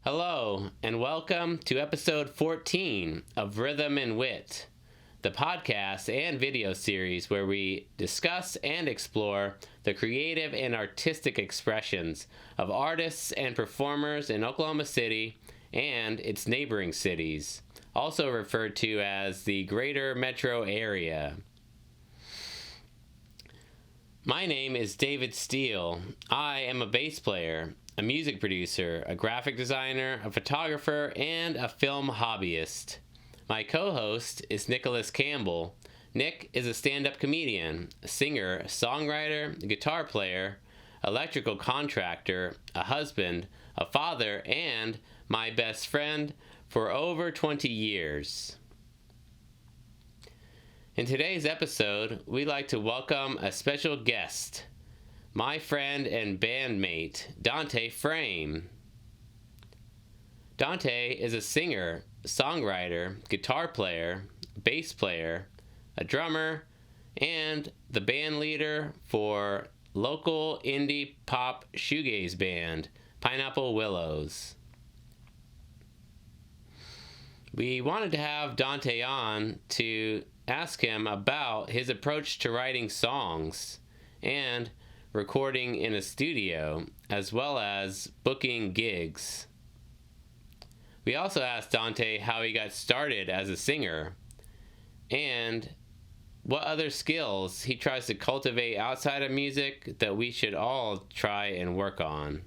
Hello, and welcome to episode 14 of Rhythm and Wit, the podcast and video series where we discuss and explore the creative and artistic expressions of artists and performers in Oklahoma City and its neighboring cities, also referred to as the Greater Metro Area. My name is David Steele. I am a bass player, a music producer, a graphic designer, a photographer, and a film hobbyist. My co-host is Nicholas Campbell. Nick is a stand-up comedian, a singer, songwriter, guitar player, electrical contractor, a husband, a father, and my best friend for over 20 years. In today's episode, we'd like to welcome a special guest, my friend and bandmate, Dante Frame. Dante is a singer, songwriter, guitar player, bass player, a drummer, and the band leader for local indie pop shoegaze band, Pineapple Willows. We wanted to have Dante on to ask him about his approach to writing songs and recording in a studio, as well as booking gigs. We also asked Dante how he got started as a singer and what other skills he tries to cultivate outside of music that we should all try and work on.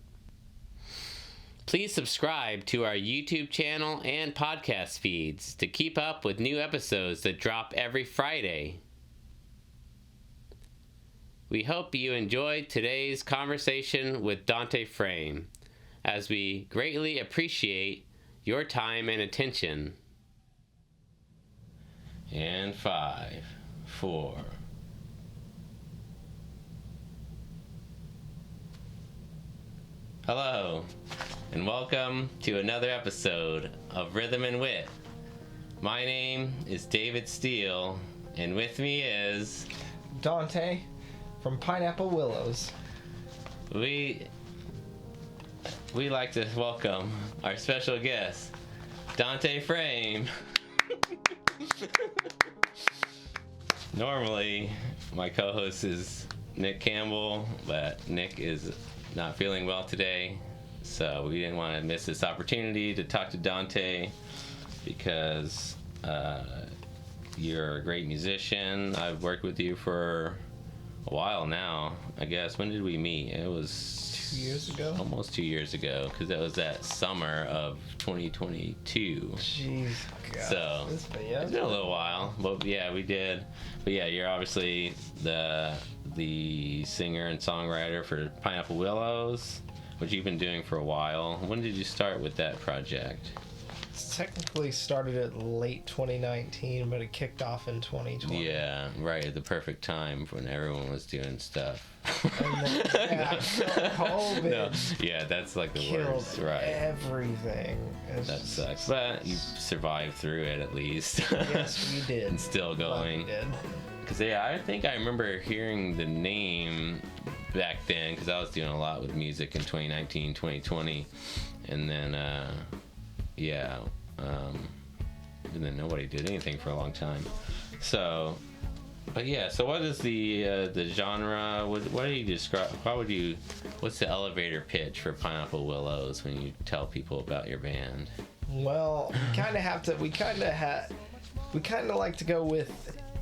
Please subscribe to our YouTube channel and podcast feeds to keep up with new episodes that drop every Friday. We hope you enjoyed today's conversation with Dante Frame, as we greatly appreciate your time and attention. And 5, 4. Hello, and welcome to another episode of Rhythm and Wit. My name is David Steele, and with me is Dante from Pineapple Willows. We like to welcome our special guest, Dante Frame. Normally, my co-host is Nick Campbell, but Nick is not feeling well today, so we didn't want to miss this opportunity to talk to Dante because you're a great musician. I've worked with you for a while now, I guess. When did we meet? It was 2 years ago? Almost 2 years ago, because that was that summer of 2022. Jeez, God. So, it's been a little while, but yeah, we did. But yeah, you're obviously the singer and songwriter for Pineapple Willows, which you've been doing for a while. When did you start with that project? It's technically started at late 2019, but it kicked off in 2020. Yeah, right, at the perfect time when everyone was doing stuff. And then, COVID. No, yeah, that's like the worst, right? Everything. That sucks, but you survived through it at least. Yes, we did. And still going. We did. Because yeah, I think I remember hearing the name back then, because I was doing a lot with music in 2019, 2020, and then and then nobody did anything for a long time. So, but yeah, so what is the genre? What do you describe? What's the elevator pitch for Pineapple Willows when you tell people about your band? Well, we kind of like to go with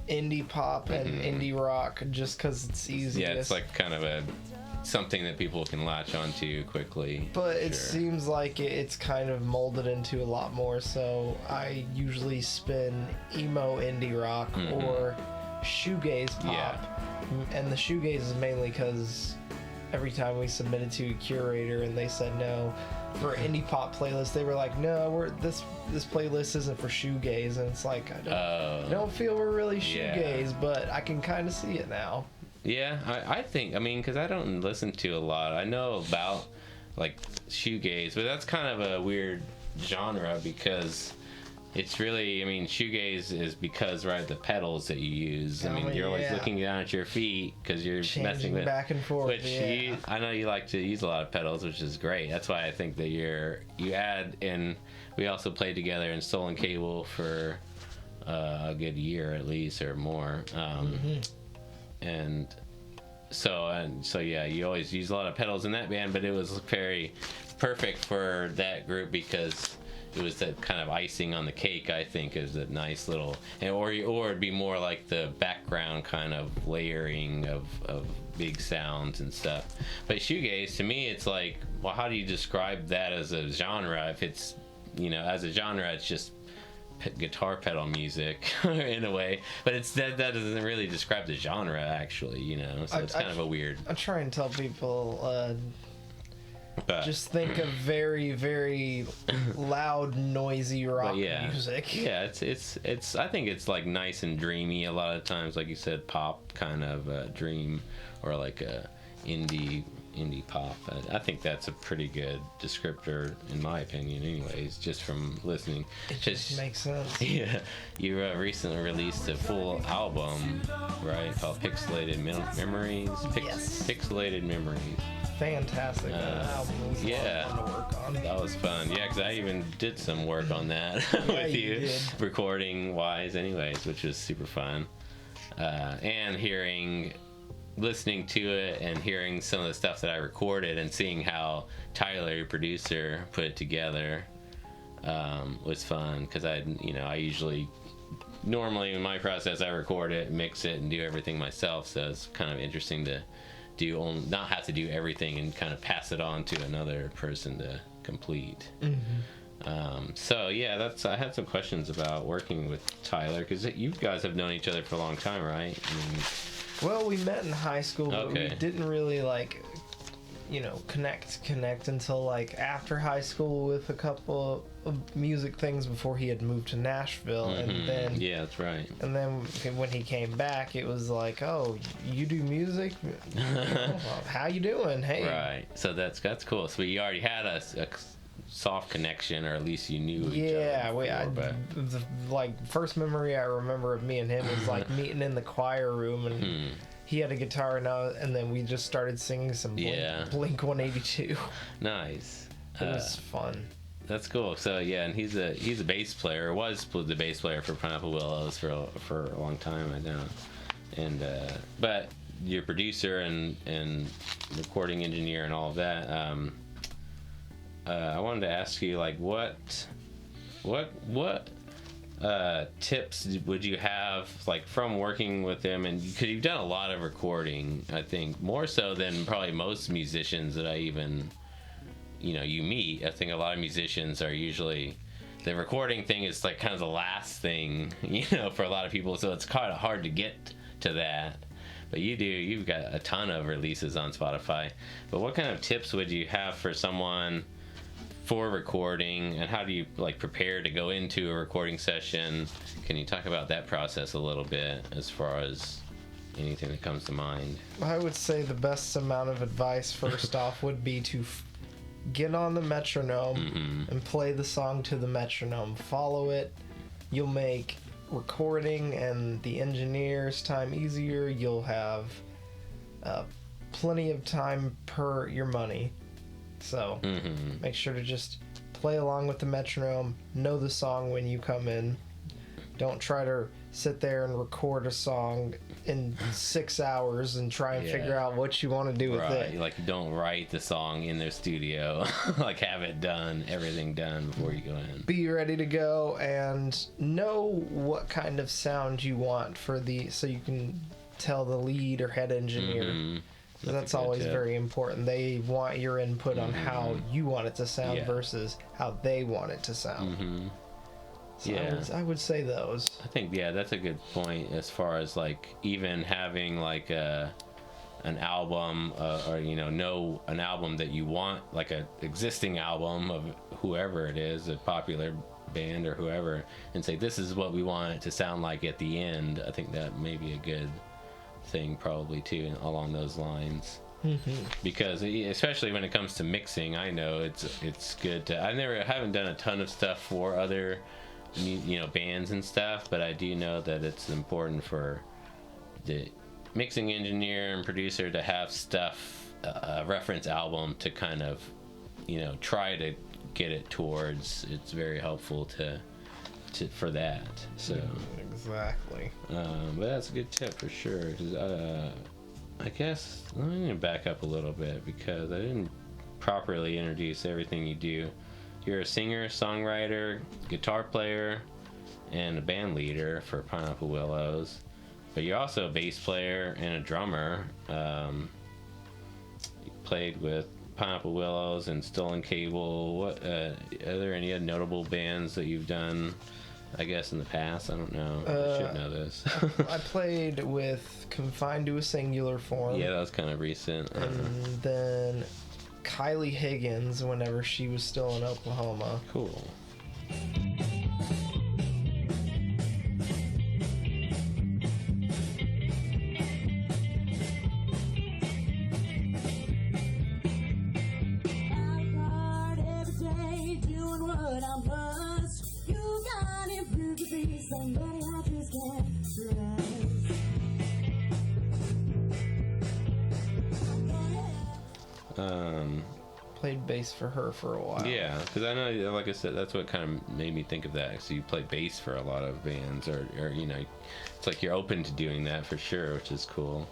indie pop and indie rock just because it's easiest. Yeah, it's like kind of something that people can latch onto quickly. But it seems like it's kind of molded into a lot more, so I usually spin emo indie rock or shoegaze pop. Yeah. And the shoegaze is mainly because every time we submitted to a curator and they said no for indie pop playlist, they were like, no, this playlist isn't for shoegaze, and it's like I don't feel we're really shoegaze, but I can kind of see it now. Yeah, I think, because I don't listen to a lot. I know about, like, shoegaze, but that's kind of a weird genre because It's really, I mean, shoegaze is because, right, the pedals that you use. I mean, you're always looking down at your feet because you're messing with back and forth. Which I know you like to use a lot of pedals, which is great. That's why I think that you add in. We also played together in Stolen Cable for a good year at least or more, and so yeah, you always use a lot of pedals in that band, but it was very perfect for that group because it was that kind of icing on the cake. I think is a nice little, or it'd be more like the background kind of layering of big sounds and stuff. But shoegaze to me, it's like, well, how do you describe that as a genre? If it's, as a genre, it's just guitar pedal music in a way, but that doesn't really describe the genre actually, so it's kind of a weird. I try and tell people just think of very, very loud, noisy rock music. Yeah, it's. I think it's like nice and dreamy a lot of times, like you said, pop kind of dream, or like a indie pop. I think that's a pretty good descriptor in my opinion, anyways. Just from listening, it just makes sense. Yeah, you recently released a full album, right? Called Pixelated Memories. Pixelated Memories. Fantastic album. Was a lot of fun to work on. That was fun. Yeah, because I even did some work on that with you recording wise, anyways, which was super fun. And listening to it and hearing some of the stuff that I recorded and seeing how Tyler, your producer, put it together was fun because I usually normally in my process I record it, mix it, and do everything myself, so it's kind of interesting to not have to do everything and kind of pass it on to another person to complete. So yeah, I had some questions about working with Tyler because you guys have known each other for a long time, right? Well, we met in high school, but we didn't really connect until after high school with a couple of music things before he had moved to Nashville, and then that's right. And then when he came back, it was like, oh, you do music? How you doing? Hey. Right. So that's cool. So you already had a soft connection, or at least you knew each other. The first memory I remember of me and him was meeting in the choir room, and he had a guitar, and then we just started singing some Blink 182. Nice. It was fun. That's cool. So yeah, and he's a bass player. Was the bass player for Pineapple Willows for a long time, I know. And but your producer and recording engineer and all of that. I wanted to ask you, what tips would you have, from working with them? And because you've done a lot of recording, I think more so than probably most musicians that I even, you meet. I think a lot of musicians are usually, the recording thing is kind of the last thing, for a lot of people. So it's kind of hard to get to that. But you've got a ton of releases on Spotify. But what kind of tips would you have for someone for recording, and how do you prepare to go into a recording session? Can you talk about that process a little bit as far as anything that comes to mind? I would say the best amount of advice first off would be to get on the metronome and play the song to the metronome. Follow it. You'll make recording and the engineer's time easier. You'll have plenty of time per your money. So make sure to just play along with the metronome, know the song when you come in. Don't try to sit there and record a song in 6 hours and try and figure out what you want to do with it. Don't write the song in their studio. Have it done, everything done before you go in. Be ready to go and know what kind of sound you want so you can tell the lead or head engineer. That's always very important. They want your input on how you want it to sound versus how they want it to sound. So I would say those. I think that's a good point as far as even having an album or know an album that you want, an existing album of whoever it is, a popular band or whoever, and say this is what we want it to sound like at the end. I think that may be a good thing probably too along those lines. Because especially when it comes to mixing, I know it's good to. I haven't done a ton of stuff for other bands and stuff, but I do know that it's important for the mixing engineer and producer to have stuff, a reference album to kind of, try to get it towards. It's very helpful for that. So exactly. But that's a good tip for sure. 'Cause, I guess let me back up a little bit because I didn't properly introduce everything you do. You're a singer, songwriter, guitar player, and a band leader for Pineapple Willows. But you're also a bass player and a drummer. You played with Pineapple Willows and Stolen Cable. What are there any other notable bands that you've done, I guess, in the past? I don't know. I should know this. I played with Confined to a Singular Form. Yeah, that was kind of recent. And then Kylie Higgins whenever she was still in Oklahoma. Cool. Played bass for her for a while. Yeah, because I know, like I said, that's what kind of made me think of that. So you play bass for a lot of bands, or it's like you're open to doing that for sure, which is cool.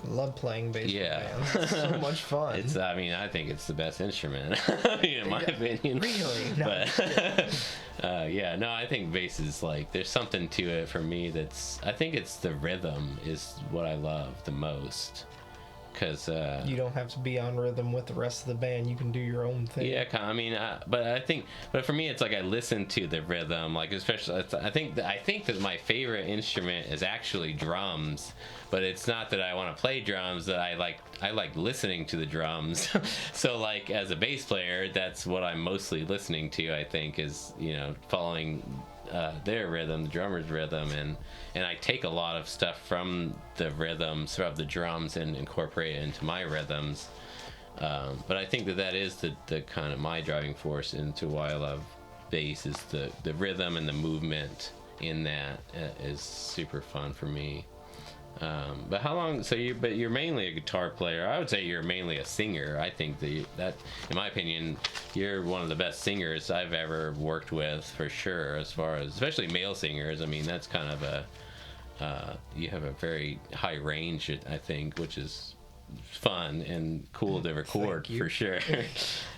I love playing bass. Yeah, for bands. It's so much fun. I think it's the best instrument, in my opinion. Really? No. But yeah, no, I think bass is like, there's something to it for me I think it's the rhythm is what I love the most. Because you don't have to be on rhythm with the rest of the band. You can do your own thing. Yeah, but for me, it's like I listen to the rhythm. Like especially, I think that my favorite instrument is actually drums. But it's not that I want to play drums. That I like listening to the drums. So like as a bass player, that's what I'm mostly listening to. I think is following their rhythm, the drummer's rhythm, and I take a lot of stuff from the rhythms of the drums and incorporate it into my rhythms. But I think that is the kind of my driving force into why I love bass is the rhythm and the movement in that is super fun for me. But how long? But you're mainly a guitar player. I would say you're mainly a singer. I think that, in my opinion, you're one of the best singers I've ever worked with for sure. As far as especially male singers, I mean that's kind of you have a very high range, I think, which is fun and cool to record for sure.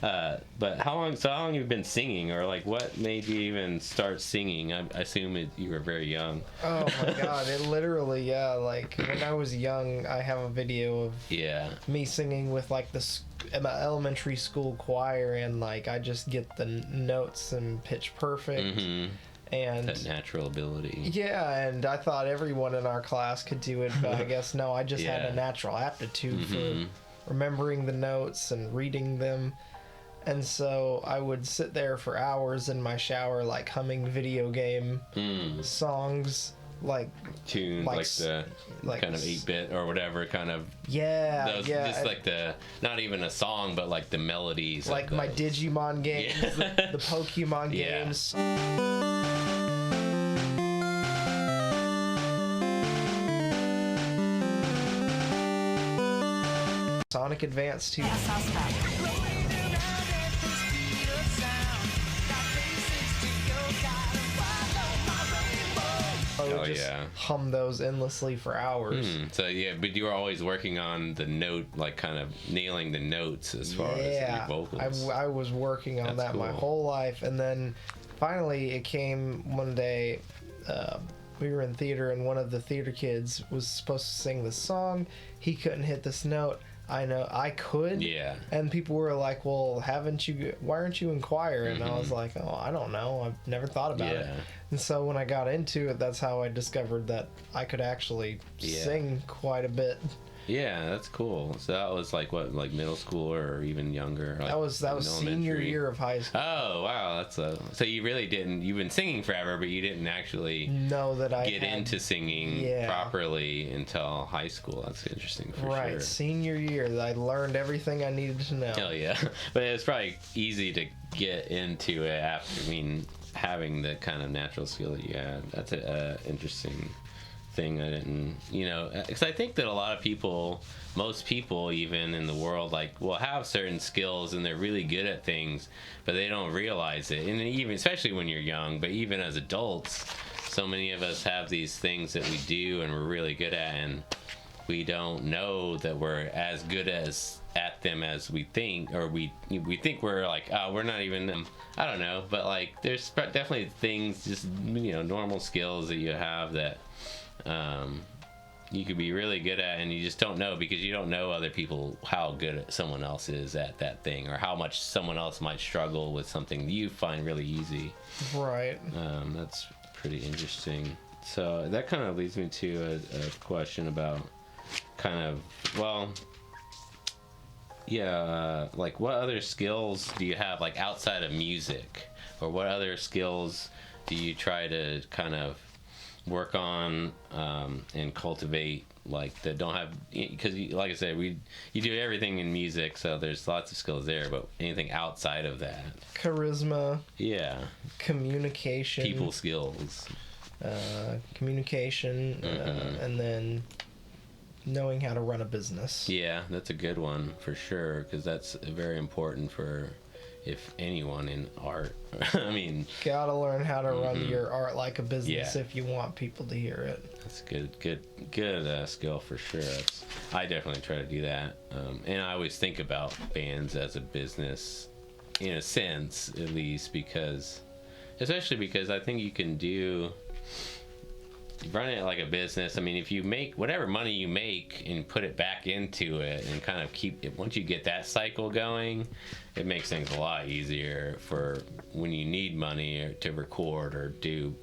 But how long have you been singing, or like what made you even start singing? I assume you were very young. Oh my god, it literally, like when I was young, I have a video of me singing with like my elementary school choir, and like I just get the notes and pitch perfect. Mm-hmm. And that natural ability. Yeah, and I thought everyone in our class could do it, but I guess no, I just had a natural aptitude for remembering the notes and reading them. And so I would sit there for hours in my shower, like humming video game songs, like tunes, like the kind of 8-bit or whatever kind of. Just like not even a song, but like the melodies, like my Digimon games, the Pokemon games. Sonic Advance 2. Hum those endlessly for hours. So but you were always working on the note, like kind of nailing the notes as far as your vocals. I was working on that my whole life, and then finally it came one day. We were in theater, and one of the theater kids was supposed to sing this song. He couldn't hit this note. I know I could. Yeah. And people were like, "Well, why aren't you in choir?" And I was like, "Oh, I don't know. I've never thought about it." And so when I got into it, that's how I discovered that I could actually sing quite a bit. Yeah, that's cool. So that was like what, like middle school or even younger? Like that was senior year of high school. Oh wow, so you really didn't. You've been singing forever, but you didn't actually know that I get into singing properly until high school. That's interesting for sure. Right, senior year, I learned everything I needed to know. Hell yeah, but it's probably easy to get into it after. I mean, having the kind of natural skill that you had. That's a interesting thing. I didn't, because I think that a lot of people, most people even in the world, like, will have certain skills and they're really good at things, but they don't realize it. And even, especially when you're young, but even as adults, so many of us have these things that we do and we're really good at, and we don't know that we're as good at them as we think, or we think we're like, oh, we're not even, I don't know, but like there's definitely things, just normal skills that you have that you could be really good at, and you just don't know because you don't know other people, how good someone else is at that thing, or how much someone else might struggle with something you find really easy. Right. That's pretty interesting. So that kind of leads me to a question about kind of, like what other skills do you have, like outside of music, or what other skills do you try to kind of work on and cultivate, like that don't have, because like I said, you do everything in music, so there's lots of skills there, but anything outside of that? Charisma. Yeah. Communication. People skills. Communication, and then knowing how to run a business. Yeah, that's a good one for sure, because that's very important for, if anyone in art. I mean, gotta learn how to run your art like a business if you want people to hear it. That's good skill for sure. I definitely try to do that, and I always think about bands as a business, in a sense, at least, especially because I think you can run it like a business. I mean, if you make whatever money you make and put it back into it and kind of keep it, once you get that cycle going, it makes things a lot easier for when you need money to record or do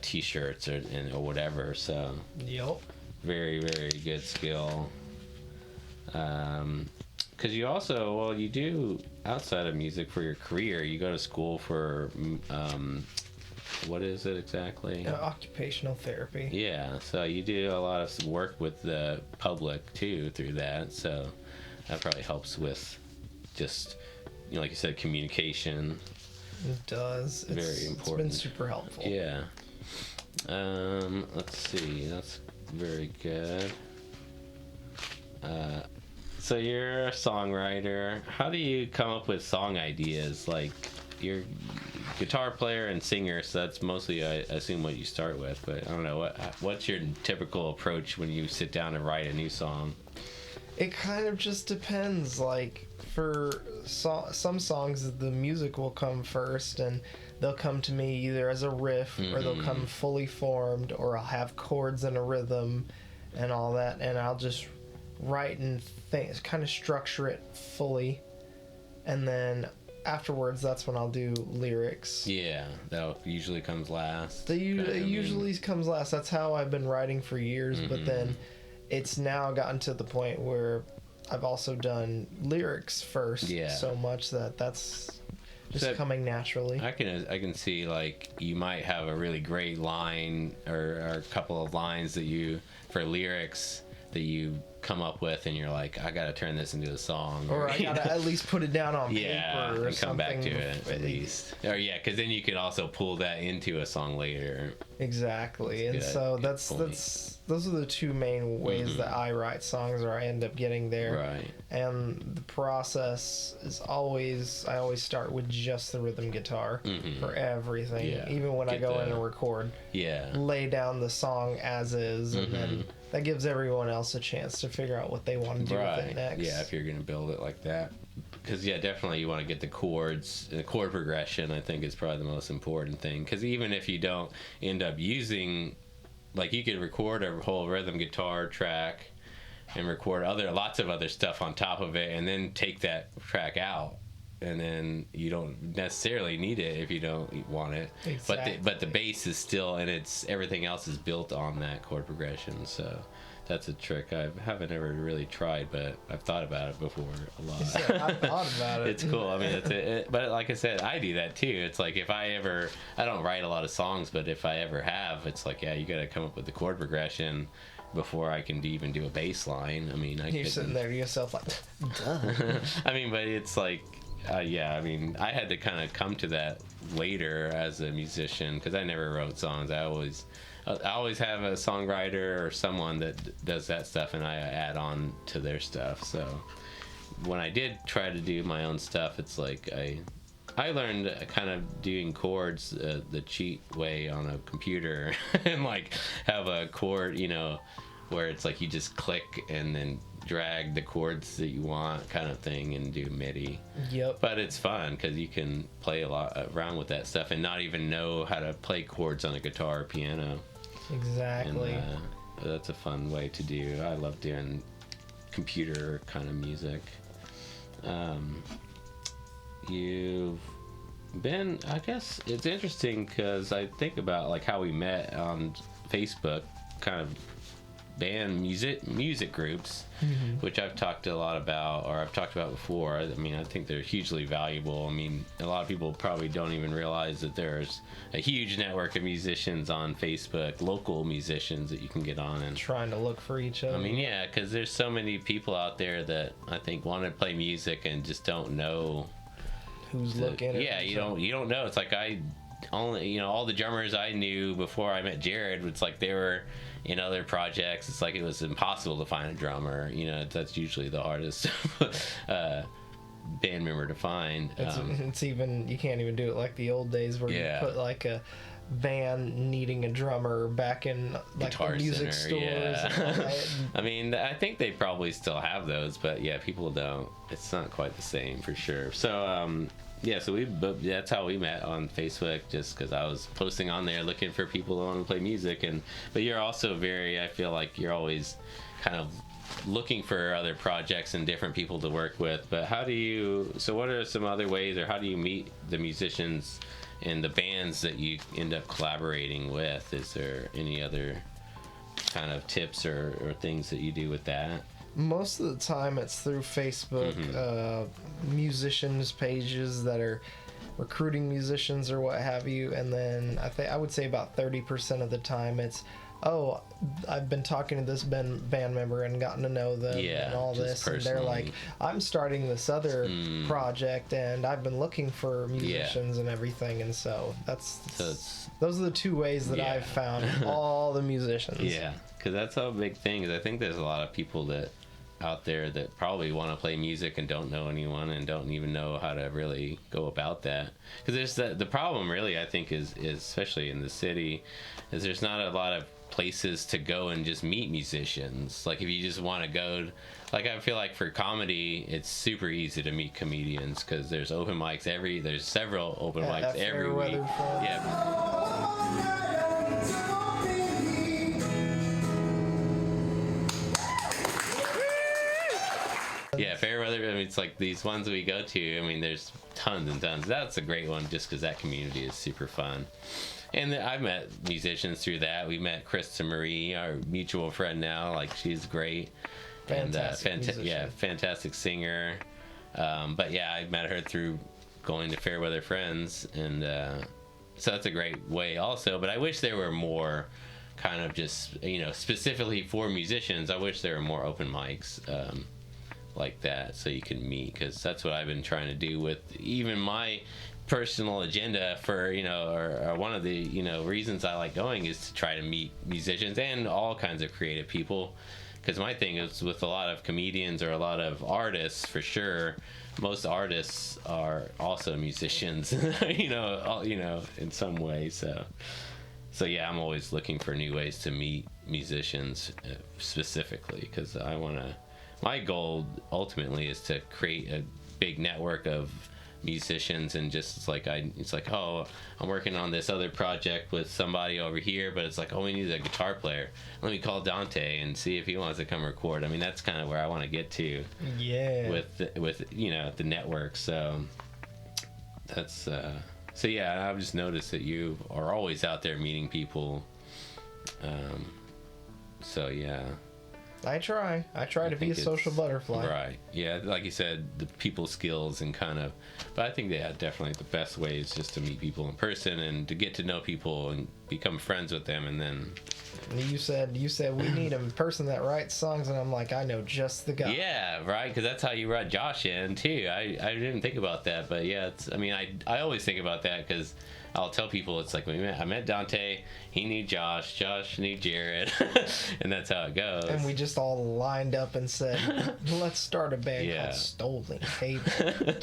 t-shirts or whatever. So yep, very, very good skill. Because you also, you do outside of music for your career, you go to school for what is it exactly? Occupational therapy. Yeah, so you do a lot of work with the public too through that, so that probably helps with just, like you said, communication. It does. It's very important. It's been super helpful. Yeah. Let's see. That's very good. So you're a songwriter. How do you come up with song ideas? Like, you're guitar player and singer, so that's mostly, I assume, what you start with. But I don't know, what's your typical approach when you sit down and write a new song? It kind of just depends. Like, for some songs, the music will come first, and they'll come to me either as a riff, or they'll come fully formed, or I'll have chords and a rhythm and all that, and I'll just write and kind of structure it fully, and then afterwards, that's when I'll do lyrics. Yeah, that usually comes last. It usually comes last. That's how I've been writing for years, but then it's now gotten to the point where I've also done lyrics first so much that's just coming naturally. I can see, like, you might have a really great line or a couple of lines that for lyrics that you come up with, and you're like, I gotta turn this into a song, or I gotta at least put it down on paper, or and come back to it at least, or because then you can also pull that into a song later. Exactly. And so those are the two main ways that I write songs, or I end up getting there. Right. And the process is I always start with just the rhythm guitar for everything. Yeah. Even when I go in and record. Yeah. Lay down the song as is, and then that gives everyone else a chance to figure out what they want to do with it next. Yeah, if you're going to build it like that. Because, definitely you want to get the chords. The chord progression, I think, is probably the most important thing. Because even if you don't end up using, like, you could record a whole rhythm guitar track and record lots of other stuff on top of it, and then take that track out. And then you don't necessarily need it if you don't want it. Exactly. But the bass is still, and everything else is built on that chord progression. So that's a trick I haven't ever really tried, but I've thought about it before a lot. I've thought about it. It's cool. I mean, but like I said, I do that too. It's like I don't write a lot of songs, but if I ever have, it's like, you got to come up with the chord progression before I can even do a bass line. I mean, you're sitting there to yourself like, duh. I mean, but it's like, yeah, I mean, I had to kind of come to that later as a musician because I never wrote songs. I always have a songwriter or someone that does that stuff, and I add on to their stuff. So when I did try to do my own stuff, it's like I learned kind of doing chords the cheat way on a computer and like have a chord, you know, where it's like you just click and then drag the chords that you want kind of thing and do MIDI. Yep. But it's fun because you can play a lot around with that stuff and not even know how to play chords on a guitar or piano. Exactly. And, that's a fun way to do. I love doing computer kind of music. You've been, I guess it's interesting because I think about like how we met on Facebook, kind of band music groups, which I've talked a lot about, or I've talked about before. I mean, I think they're hugely valuable. I mean, a lot of people probably don't even realize that there's a huge network of musicians on Facebook, local musicians that you can get on and trying to look for each other. I mean, yeah, because there's so many people out there that I think want to play music and just don't know who's looking at yeah, you don't know. It's like I only, you know, all the drummers I knew before I met Jared, it's like they were in other projects. It's like it was impossible to find a drummer. You know, that's usually the hardest band member to find. It's even, you can't even do it like the old days where you put like a band needing a drummer back in like Guitar the music Center, stores. yeah. I mean, I think they probably still have those, but yeah, people don't. It's not quite the same for sure. So yeah, so that's how we met on Facebook, just because I was posting on there looking for people who want to play music. But you're also I feel like you're always kind of looking for other projects and different people to work with. But so what are some other ways, or how do you meet the musicians and the bands that you end up collaborating with? Is there any other kind of tips or things that you do with that? Most of the time it's through Facebook, musicians pages that are recruiting musicians or what have you, and then I would say about 30% of the time it's, oh, I've been talking to this band member and gotten to know them and all this, and they're like, I'm starting this other project and I've been looking for musicians and everything, and so those are the two ways that I've found all the musicians. Yeah, because that's a big thing. Is I think there's a lot of people that out there that probably want to play music and don't know anyone and don't even know how to really go about that. Because there's the problem really, I think, is especially in the city, is there's not a lot of places to go and just meet musicians. Like if you just want to go, like I feel like for comedy it's super easy to meet comedians because there's open mics there's several open mics every week. Yeah, fair weather. I mean, it's like these ones we go to. I mean, there's tons and tons. That's a great one, just because that community is super fun. And I've met musicians through that. We met Krista Marie, our mutual friend now. Like, she's great. Fantastic singer. But yeah, I met her through going to Fairweather Friends, and so that's a great way also. But I wish there were more kind of just, you know, specifically for musicians. I wish there were more open mics like that so you can meet, because that's what I've been trying to do with even my personal agenda for, you know, or one of the, you know, reasons I like going is to try to meet musicians and all kinds of creative people. Because my thing is with a lot of comedians or a lot of artists, for sure, most artists are also musicians, you know, in some way. So yeah, I'm always looking for new ways to meet musicians specifically, because I want to. My goal ultimately is to create a big network of musicians, and just it's like, oh, I'm working on this other project with somebody over here, but it's like, oh, we need a guitar player. Let me call Dante and see if he wants to come record. I mean, that's kind of where I want to get to. Yeah. With you know, the network. So that's so yeah, I've just noticed that you are always out there meeting people. So yeah. I try to be a social butterfly. Right. Yeah, like you said, the people skills and kind of, but I think definitely the best way is just to meet people in person and to get to know people and become friends with them, and then You said we need a person that writes songs, and I'm like, I know just the guy. yeah, right, because that's how you brought Josh in too. I didn't think about that, but yeah, I always think about that because I'll tell people it's like I met Dante, he knew Josh knew Jared, and that's how it goes. And we just all lined up and said, let's start a band called Stolen Cable.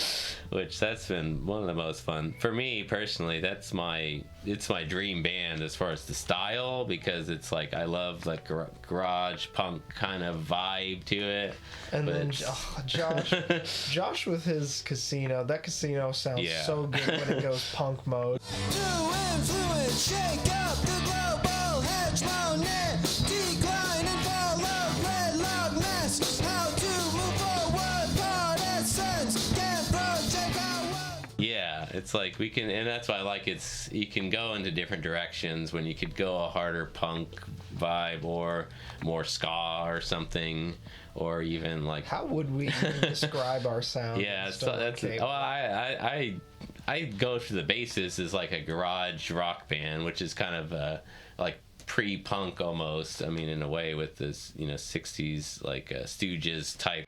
Which that's been one of the most fun for me personally. It's my dream band as far as the style, because it's like I love like garage punk kind of vibe to it. And then Josh with his casino. That casino sounds so good when it goes punk mode. To influence, shake up the global hegemony, decline and fall of red mess. How to move forward, partisans can't project power. Yeah, it's like we can, and that's why I like you can go into different directions when you could go a harder punk vibe or more ska or something, or even like. How would we even describe our sound? Yeah, so that's. I go for the basis as like a garage rock band, which is kind of like pre-punk almost. I mean, in a way, with this 60s like Stooges type.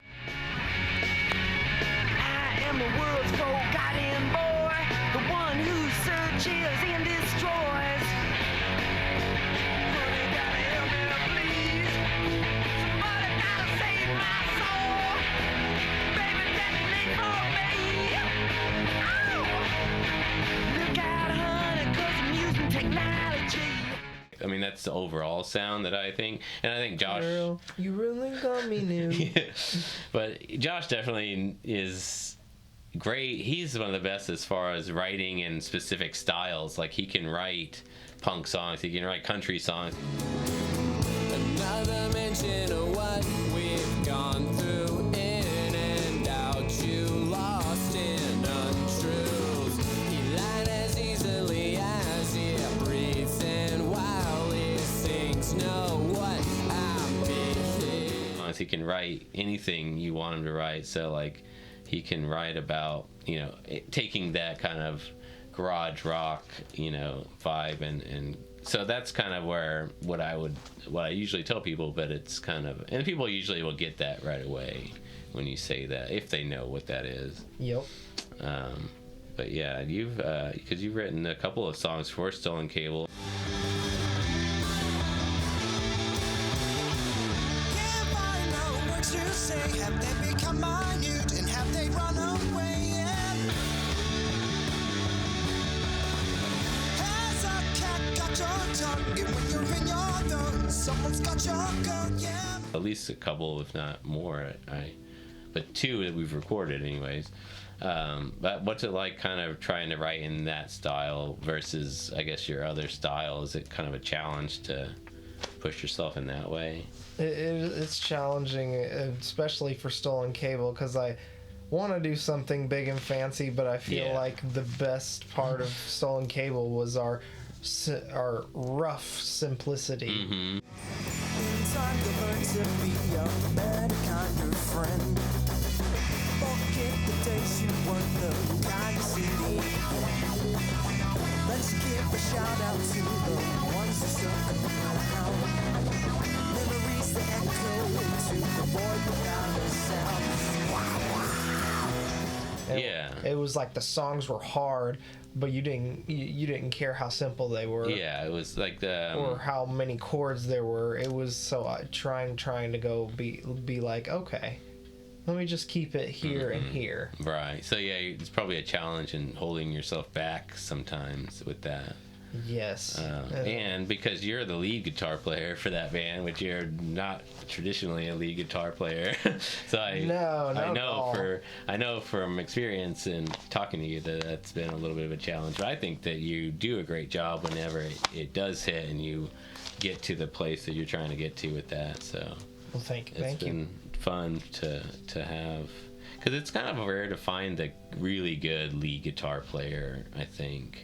I am the world's forgotten boy, the one who searches and destroys. Somebody gotta help me, please. Somebody gotta save my soul. Baby, detonate for me. Oh! Look out, honey, 'cause I'm using technology. I mean, that's the overall sound that I think, and I think Josh. Girl, you really got me new. Yeah. But Josh definitely is great. He's one of the best as far as writing in specific styles. Like, he can write punk songs, he can write country songs. Another mention of what we've gone through, in and out, you lost in untruths. He lied as easily as he breathes, and while he sings, know what I'm feeling. He can write anything you want him to write. So like, he can write about taking that kind of garage rock vibe, and so that's kind of where what I usually tell people. But it's kind of, and people usually will get that right away when you say that, if they know what that is. Yep. But yeah, because you've written a couple of songs for Stolen Cable. To say, have they become minute and have they run away? Has a cat got your tongue? And when you're in your thumb, someone's got your gun, yeah. At least a couple, if not more. But two that we've recorded, anyways. But what's it like, kind of trying to write in that style versus, I guess, your other style? Is it kind of a challenge to push yourself in that way? It's challenging, especially for Stolen Cable, because I want to do something big and fancy, but I feel like the best part of Stolen Cable was our rough simplicity. Mm-hmm. In time to learn to be a better kind of friend. Forget the days you weren't the kind of city. Let's give a shout out to the ones who still around. Memories that echo into the void without a sound. It was like the songs were hard, but you didn't care how simple they were. Yeah, it was like the or how many chords there were. It was so trying to go be like, okay, let me just keep it here and here. Right. So yeah, it's probably a challenge in holding yourself back sometimes with that. Yes. And because you're the lead guitar player for that band, which you're not traditionally a lead guitar player, so I know from experience and talking to you that that's been a little bit of a challenge. But I think that you do a great job whenever it does hit and you get to the place that you're trying to get to with that. So well, thank you. It's been fun to have, because it's kind of rare to find a really good lead guitar player, I think.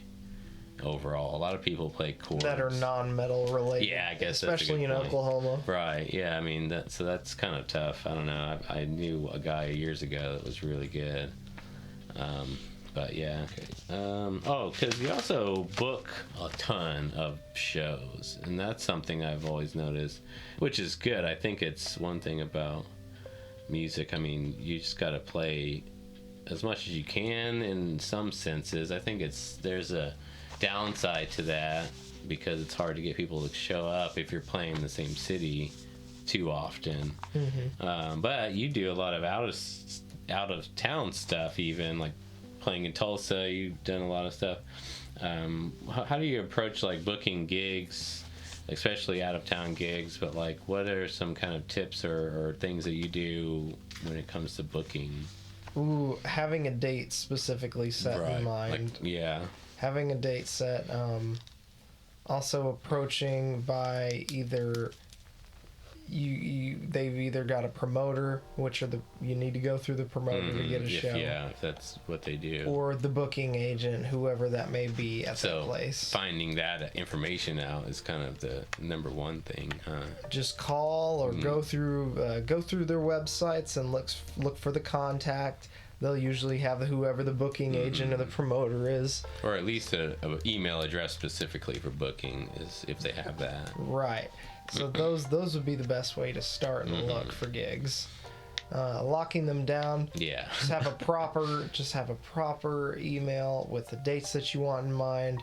Overall, a lot of people play chords that are non-metal related. Yeah, I guess especially in Oklahoma. Right. Yeah. I mean, that's kind of tough. I don't know. I knew a guy years ago that was really good. But yeah, okay. Because you also book a ton of shows, and that's something I've always noticed, which is good. I think it's one thing about music. I mean, you just got to play as much as you can in some senses. I think there's a downside to that because it's hard to get people to show up if you're playing in the same city too often. But you do a lot of out of town stuff, even like playing in Tulsa. You've done a lot of stuff. How do you approach like booking gigs, especially out of town gigs? But like, what are some kind of tips or things that you do when it comes to booking? Ooh, having a date specifically set in mind. Like, yeah. Having a date set. Also approaching by either they've either got a promoter, which you need to go through the promoter to get a show. Yeah, if that's what they do. Or the booking agent, whoever that may be at that place. Finding that information out is kind of the number one thing, huh? Just call or go through their websites and look for the contact. They'll usually have whoever the booking agent or the promoter is. Or at least an email address specifically for booking, is if they have that. Right. So those would be the best way to start and look for gigs. Locking them down. Yeah. Just have a proper email with the dates that you want in mind.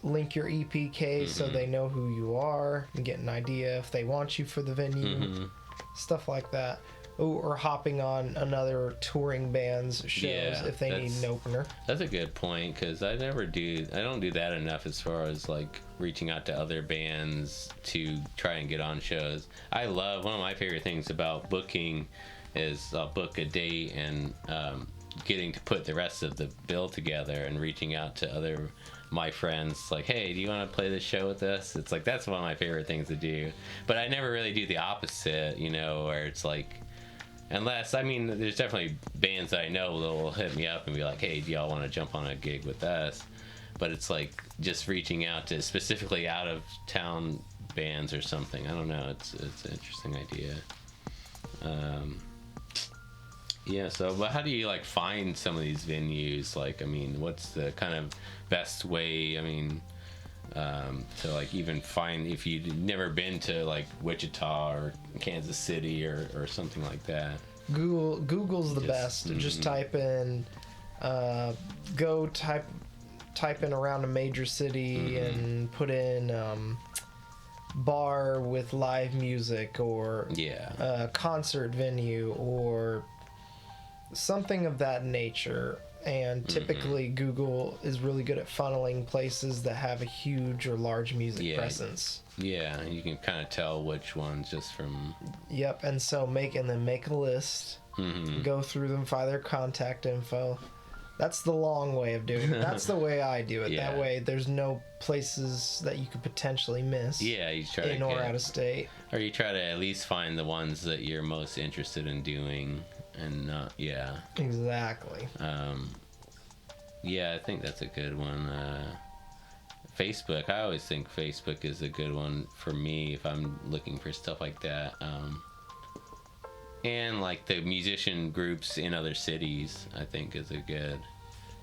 Link your EPK so they know who you are and get an idea if they want you for the venue. Stuff like that. Or hopping on another touring band's shows if they need an opener. That's a good point, because I don't do that enough as far as like reaching out to other bands to try and get on shows. One of my favorite things about booking is I'll book a date and getting to put the rest of the bill together and reaching out to my friends like, hey, do you want to play this show with us? It's like, that's one of my favorite things to do. But I never really do the opposite, where it's like, unless, there's definitely bands that I know that will hit me up and be like, hey, do y'all want to jump on a gig with us? But it's like just reaching out to specifically out of town bands or something. I don't know. It's an interesting idea. But how do you like find some of these venues? Like, what's the kind of best way? To like even find, if you've never been to like Wichita or Kansas City or something like that. Google's the best. Just type in type in around a major city and put in bar with live music or concert venue or something of that nature. And typically Google is really good at funneling places that have a huge or large music presence. Yeah, you can kind of tell which ones just from... Yep, and so make a list, go through them, find their contact info. That's the long way of doing it. That's the way I do it. Yeah. That way there's no places that you could potentially miss. Yeah, you try in or out of state. Or you try to at least find the ones that you're most interested in doing. And exactly. I think that's a good one. Facebook, I always think Facebook is a good one for me if I'm looking for stuff like that. And like the musician groups in other cities, I think is a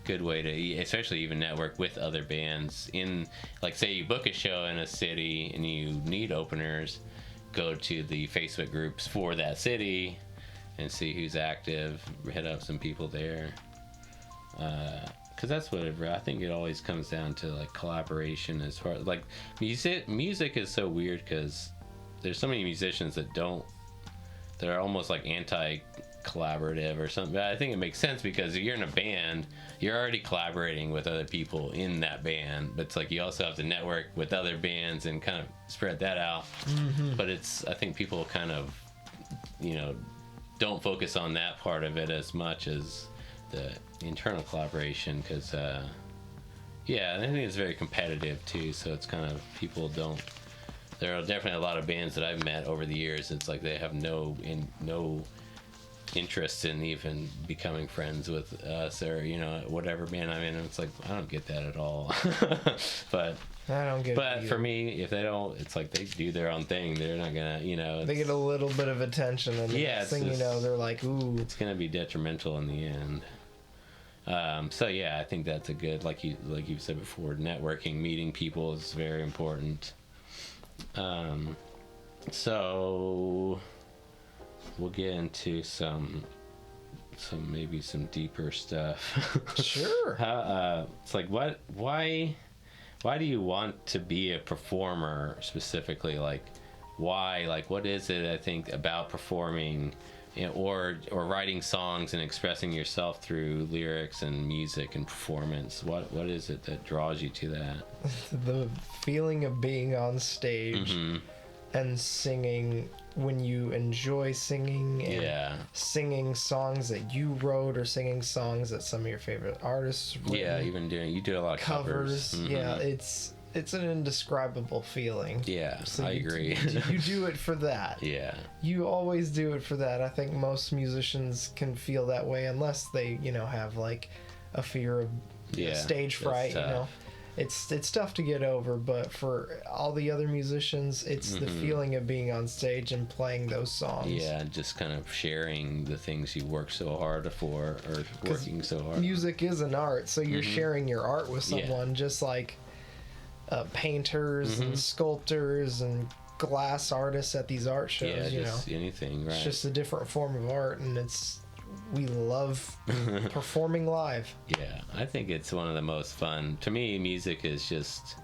good way to, especially even network with other bands in, like, say you book a show in a city and you need openers, go to the Facebook groups for that city and see who's active, hit up some people there. Because that's what I think it always comes down to, like, collaboration as far as, like, music is so weird because there's so many musicians that are almost like anti-collaborative or something. But I think it makes sense because if you're in a band, you're already collaborating with other people in that band. But it's like you also have to network with other bands and kind of spread that out. But I think people kind of, don't focus on that part of it as much as the internal collaboration because I think it's very competitive too, so it's kind of there are definitely a lot of bands that I've met over the years. It's like they have no interest in even becoming friends with us or whatever band I'm in. It's like I don't get that at all. But I don't get it. But for me, if they don't, it's like they do their own thing. They're not gonna, they get a little bit of attention, and the next thing they're like, ooh, it's gonna be detrimental in the end. So yeah, I think that's a good, like you said before, networking, meeting people is very important. So we'll get into some deeper stuff. Sure. It's like, why do you want to be a performer specifically? Like, why? Like, what is it, I think, about performing, or writing songs and expressing yourself through lyrics and music and performance? What is it that draws you to that? The feeling of being on stage and singing when you enjoy singing, and singing songs that you wrote, or singing songs that some of your favorite artists wrote. Yeah, even you do a lot of covers. Yeah, it's an indescribable feeling. Yeah, so I agree. You do it for that. Yeah. You always do it for that. I think most musicians can feel that way, unless they, have like a fear of stage fright, It's tough to get over, but for all the other musicians, it's the feeling of being on stage and playing those songs. Yeah, just kind of sharing the things you work so hard for, or working so hard. Music is an art, so you're sharing your art with someone, just like painters and sculptors and glass artists at these art shows. Yeah, just anything, right? It's just a different form of art, and we love performing live. Yeah, I think it's one of the most fun. To me, music is just,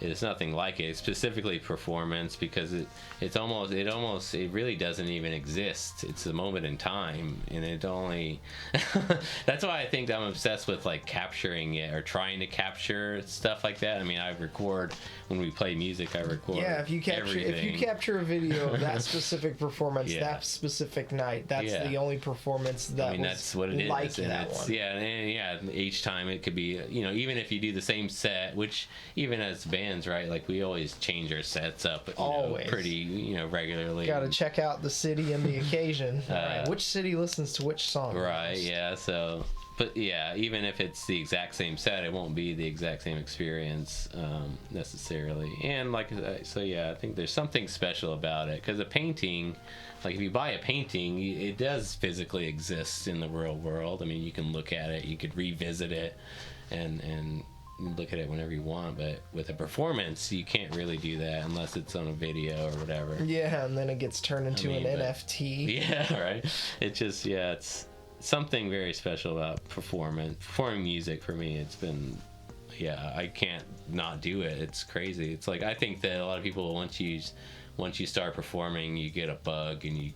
it's nothing like it. It's specifically performance, because it really doesn't even exist. It's a moment in time, and it only that's why I think I'm obsessed with like capturing it, or trying to capture stuff like that. I mean, I record when we play music. I record. Yeah, if you capture a video of that specific performance, that specific night, that's the only performance that that's what it is. Like that one. Yeah, and each time it could be, even if you do the same set, which even as bands, right? Like, we always change our sets up, always, pretty, regularly. Got to check out the city and the occasion. Right. Which city listens to which song? Right. Yeah. So, but yeah, even if it's the exact same set, it won't be the exact same experience necessarily. And I think there's something special about it, because a painting, like if you buy a painting, it does physically exist in the real world. I mean, you can look at it, you could revisit it, and look at it whenever you want, but with a performance you can't really do that unless it's on a video or whatever. Yeah, and then it gets turned into an NFT. Yeah, right. It just, it's something very special about performing music. For me, it's been, I can't not do it. It's crazy. It's like, I think that a lot of people, once you start performing, you get a bug, and you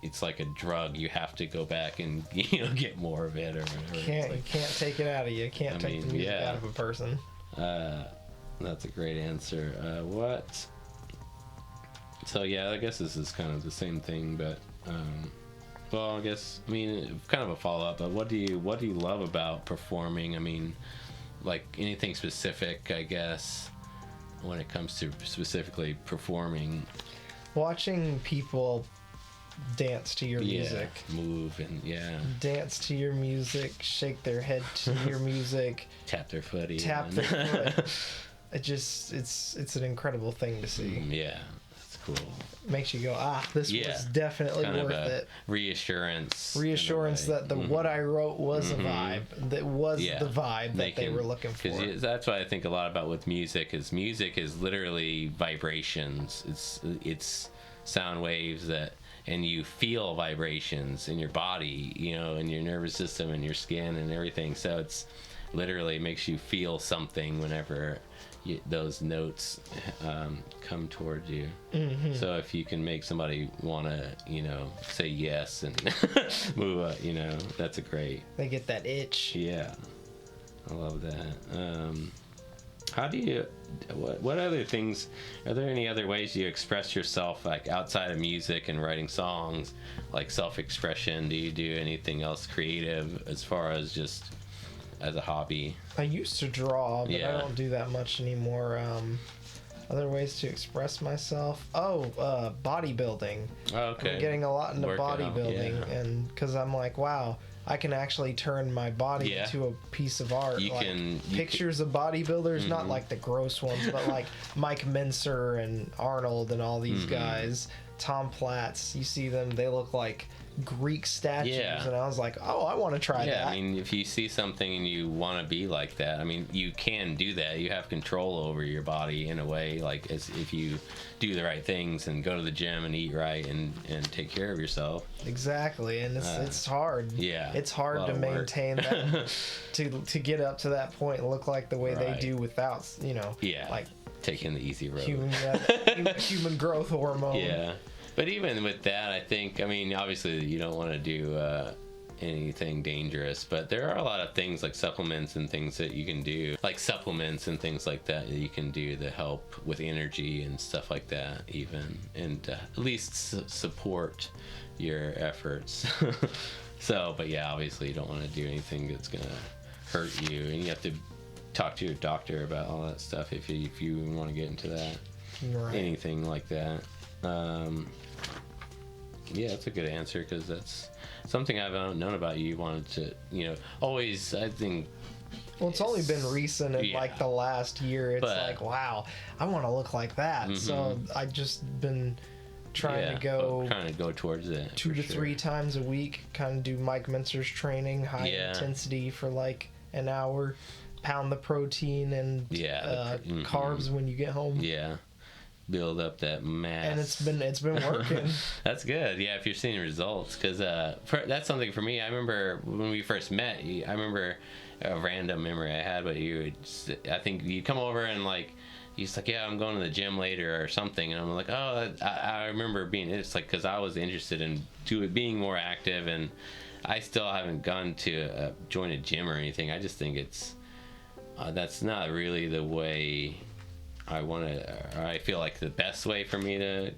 it's like a drug. You have to go back and get more of it, or whatever. You can't take it out of you. You can't take the music out of a person. That's a great answer. What? So I guess this is kind of the same thing, but well, kind of a follow-up. But what do you love about performing? I mean, like anything specific, I guess, when it comes to specifically performing? Watching people dance to your music, move, and dance to your music, shake their head to your music, tap their foot. It's an incredible thing to see. That's cool. Makes you go, this was definitely kind worth it. Reassurance that what I wrote was a vibe, that was the vibe that they were looking for. Because that's what I think a lot about with music is literally vibrations. It's sound waves and you feel vibrations in your body, in your nervous system and your skin and everything. So it's literally makes you feel something whenever those notes come towards you. So if you can make somebody want to, say yes and move up, that's a great. They get that itch. Yeah, I love that. How do you? What other things? Are there any other ways you express yourself, like outside of music and writing songs, like self-expression? Do you do anything else creative as far as just as a hobby? I used to draw, but I don't do that much anymore. Other ways to express myself? Bodybuilding. Oh, okay. I'm getting a lot into bodybuilding, and because I'm like, wow, I can actually turn my body into a piece of art. Pictures of bodybuilders, not like the gross ones, but like Mike Mincer and Arnold and all these guys. Tom Platts, you see them, they look like Greek statues, and I was like, oh, I want to try that. I mean, if you see something and you want to be like that, I mean, you can do that. You have control over your body in a way, like as if you do the right things and go to the gym and eat right and take care of yourself. Exactly, and it's hard. Yeah, it's hard to maintain that, to get up to that point and look like the way they do without, like taking the easy road. Human growth hormone. Yeah. But even with that, I think, I mean, obviously you don't want to do anything dangerous, but there are a lot of things like supplements and things that you can do, like supplements and things like that you can do to help with energy and stuff like that even, and at least support your efforts. So, but yeah, obviously you don't want to do anything that's going to hurt you, and you have to talk to your doctor about all that stuff if you want to get into that. Right. Anything like that. Yeah, that's a good answer, because that's something I've known about you. You wanted to, always, I think. Well, it's only been recent in like the last year. It's like, wow, I want to look like that. Mm-hmm. So I've just been trying to go towards it 2 to 3 times a week. Kind of do Mike Mincer's training, high intensity for like an hour. Pound the protein and carbs when you get home. Yeah. Build up that mass, and it's been working. That's good. Yeah, if you're seeing results, because that's something for me. I remember when we first met. I remember a random memory I had, but I think you come over and like he's like, yeah, I'm going to the gym later or something, and I'm like, oh, I remember it's like, because I was interested in being more active, and I still haven't gone to join a gym or anything. I just think it's that's not really the way I feel like the best way for me to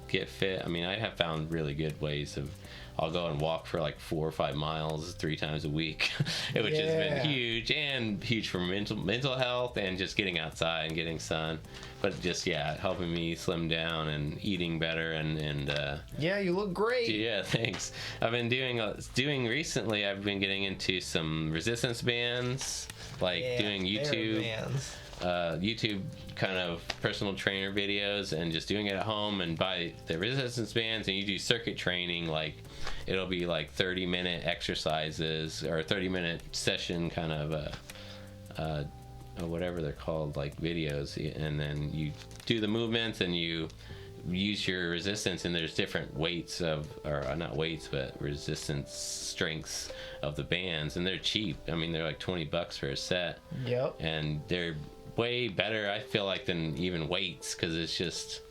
get fit. I mean, I have found really good ways of, I'll go and walk for like 4 or 5 miles 3 times a week, which has been huge for mental health and just getting outside and getting sun. But just, helping me slim down and eating better and you look great. Yeah, thanks. I've been doing recently, I've been getting into some resistance bands, like doing YouTube kind of personal trainer videos and just doing it at home, and buy the resistance bands, and you do circuit training, like it'll be like 30-minute exercises or 30-minute session kind of whatever they're called, like videos, and then you do the movements and you use your resistance, and there's different weights not weights, but resistance strengths of the bands, and they're cheap. I mean, they're like $20 for a set. Yep. And they're way better, I feel like, than even weights, because it's just